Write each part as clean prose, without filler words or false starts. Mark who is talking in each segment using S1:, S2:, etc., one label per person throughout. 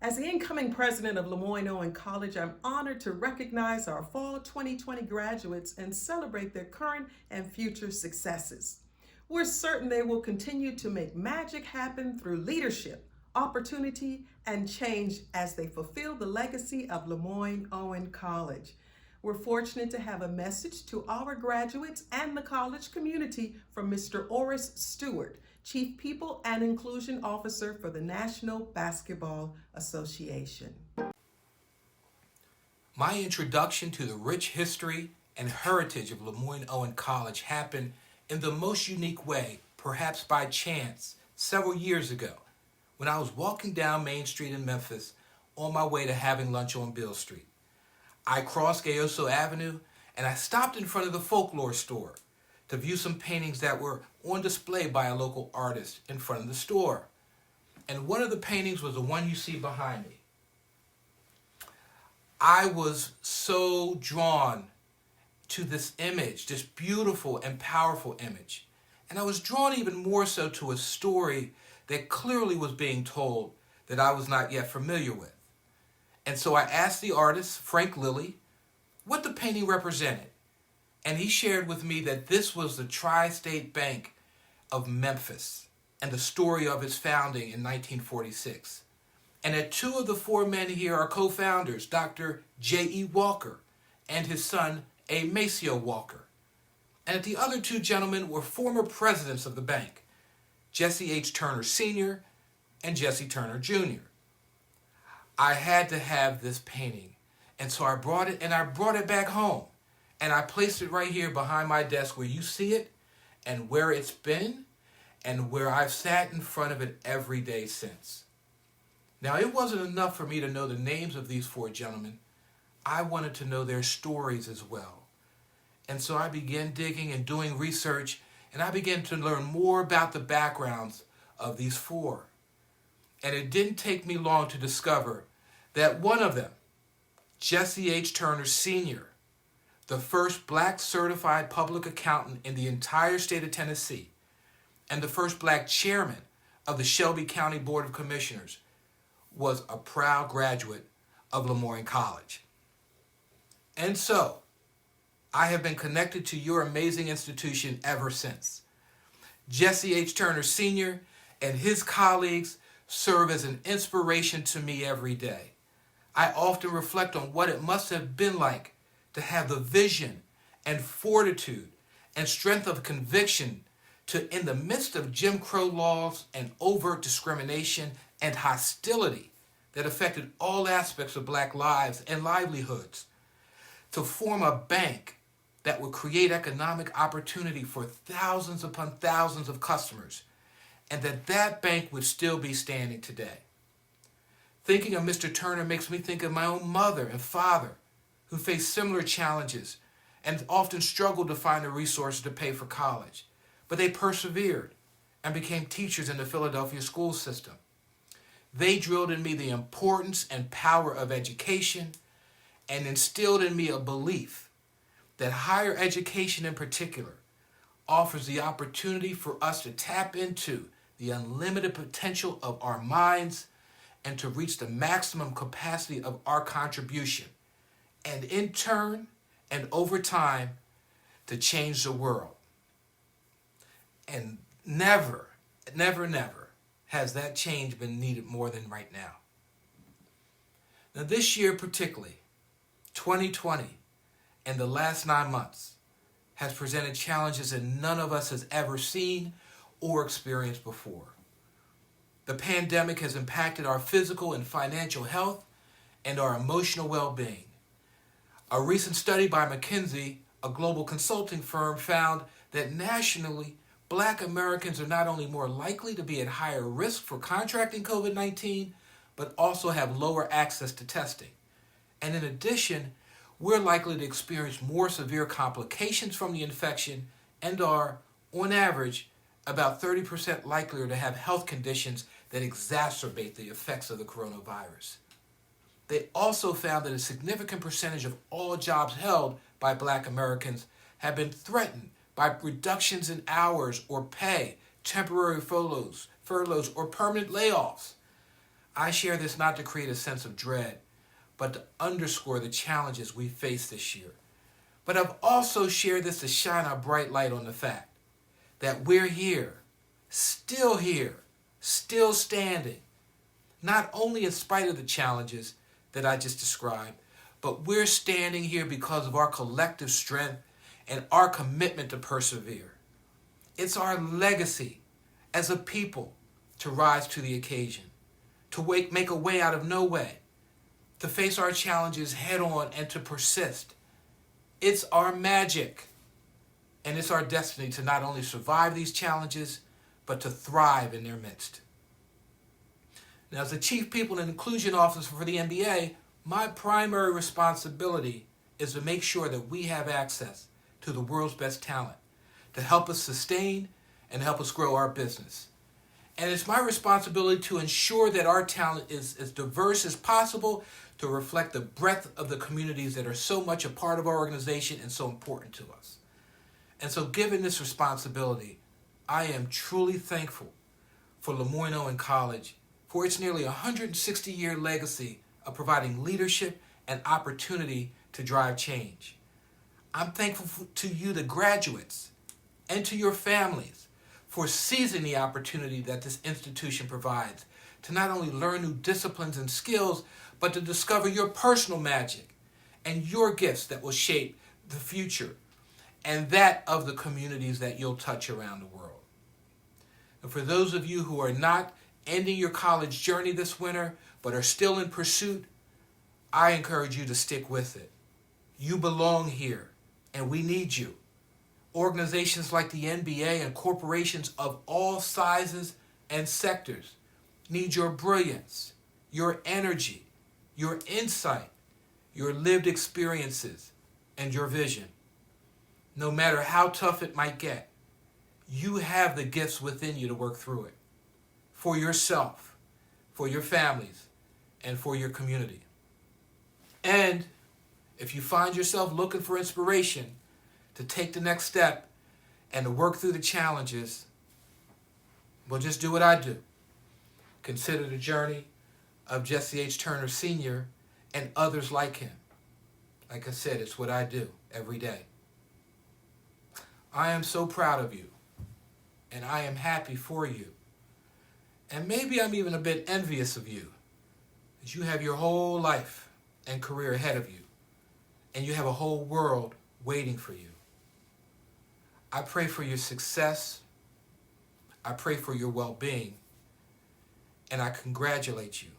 S1: As the incoming president of LeMoyne-Owen College, I'm honored to recognize our fall 2020 graduates and celebrate their current and future successes. We're certain they will continue to make magic happen through leadership, opportunity, and change as they fulfill the legacy of LeMoyne-Owen College. We're fortunate to have a message to our graduates and the college community from Mr. Oris Stuart, Chief People and Inclusion Officer for the National Basketball Association.
S2: My introduction to the rich history and heritage of LeMoyne-Owen College happened in the most unique way, perhaps by chance, several years ago, when I was walking down Main Street in Memphis on my way to having lunch on Beale Street. I crossed Gayoso Avenue and I stopped in front of the folklore store to view some paintings that were on display by a local artist in front of the store. And one of the paintings was the one you see behind me. I was so drawn to this image, this beautiful and powerful image. And I was drawn even more so to a story that clearly was being told that I was not yet familiar with. And so I asked the artist, Frank Lilly, what the painting represented. And he shared with me that this was the Tri-State Bank of Memphis and the story of its founding in 1946. And that two of the four men here are co-founders, Dr. J.E. Walker and his son, A. Maceo Walker. And that the other two gentlemen were former presidents of the bank, Jesse H. Turner Sr. and Jesse Turner Jr. I had to have this painting, and so I brought it back home. And I placed it right here behind my desk where you see it and where it's been and where I've sat in front of it every day since. Now, it wasn't enough for me to know the names of these four gentlemen. I wanted to know their stories as well. And so I began digging and doing research, and I began to learn more about the backgrounds of these four. And it didn't take me long to discover that one of them, Jesse H. Turner Sr., the first black certified public accountant in the entire state of Tennessee, and the first black chairman of the Shelby County Board of Commissioners, was a proud graduate of LeMoyne College. And so, I have been connected to your amazing institution ever since. Jesse H. Turner Sr. and his colleagues serve as an inspiration to me every day. I often reflect on what it must have been like to have the vision and fortitude and strength of conviction to, in the midst of Jim Crow laws and overt discrimination and hostility that affected all aspects of black lives and livelihoods, to form a bank that would create economic opportunity for thousands upon thousands of customers, and that bank would still be standing today. Thinking of Mr. Turner makes me think of my own mother and father, who faced similar challenges and often struggled to find the resources to pay for college. But they persevered and became teachers in the Philadelphia school system. They drilled in me the importance and power of education and instilled in me a belief that higher education in particular offers the opportunity for us to tap into the unlimited potential of our minds and to reach the maximum capacity of our contribution, and in turn and over time to change the world. And never, never, never has that change been needed more than right now. Now this year particularly, 2020, and the last 9 months has presented challenges that none of us has ever seen or experienced before. The pandemic has impacted our physical and financial health and our emotional well-being. A recent study by McKinsey, a global consulting firm, found that nationally, Black Americans are not only more likely to be at higher risk for contracting COVID-19, but also have lower access to testing. And in addition, we're likely to experience more severe complications from the infection and are, on average, about 30% likelier to have health conditions that exacerbate the effects of the coronavirus. They also found that a significant percentage of all jobs held by Black Americans have been threatened by reductions in hours or pay, temporary furloughs, or permanent layoffs. I share this not to create a sense of dread, but to underscore the challenges we face this year. But I've also shared this to shine a bright light on the fact that we're here, still standing, not only in spite of the challenges that I just described, but we're standing here because of our collective strength and our commitment to persevere. It's our legacy as a people to rise to the occasion, to make a way out of no way, to face our challenges head on and to persist. It's our magic, and it's our destiny to not only survive these challenges, but to thrive in their midst. Now, as the Chief People and Inclusion Officer for the NBA, my primary responsibility is to make sure that we have access to the world's best talent to help us sustain and help us grow our business. And it's my responsibility to ensure that our talent is as diverse as possible to reflect the breadth of the communities that are so much a part of our organization and so important to us. And so given this responsibility, I am truly thankful for LeMoyne-Owen College for its nearly 160-year legacy of providing leadership and opportunity to drive change. I'm thankful to you, the graduates, and to your families for seizing the opportunity that this institution provides to not only learn new disciplines and skills, but to discover your personal magic and your gifts that will shape the future and that of the communities that you'll touch around the world. And for those of you who are not ending your college journey this winter, but are still in pursuit, I encourage you to stick with it. You belong here, and we need you. Organizations like the NBA and corporations of all sizes and sectors need your brilliance, your energy, your insight, your lived experiences, and your vision. No matter how tough it might get, you have the gifts within you to work through it. For yourself, for your families, and for your community. And if you find yourself looking for inspiration to take the next step and to work through the challenges, well, just do what I do. Consider the journey of Jesse H. Turner Sr. and others like him. Like I said, it's what I do every day. I am so proud of you, and I am happy for you. And maybe I'm even a bit envious of you, as you have your whole life and career ahead of you, and you have a whole world waiting for you. I pray for your success, I pray for your well-being, and I congratulate you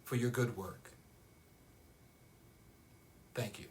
S2: for your good work. Thank you.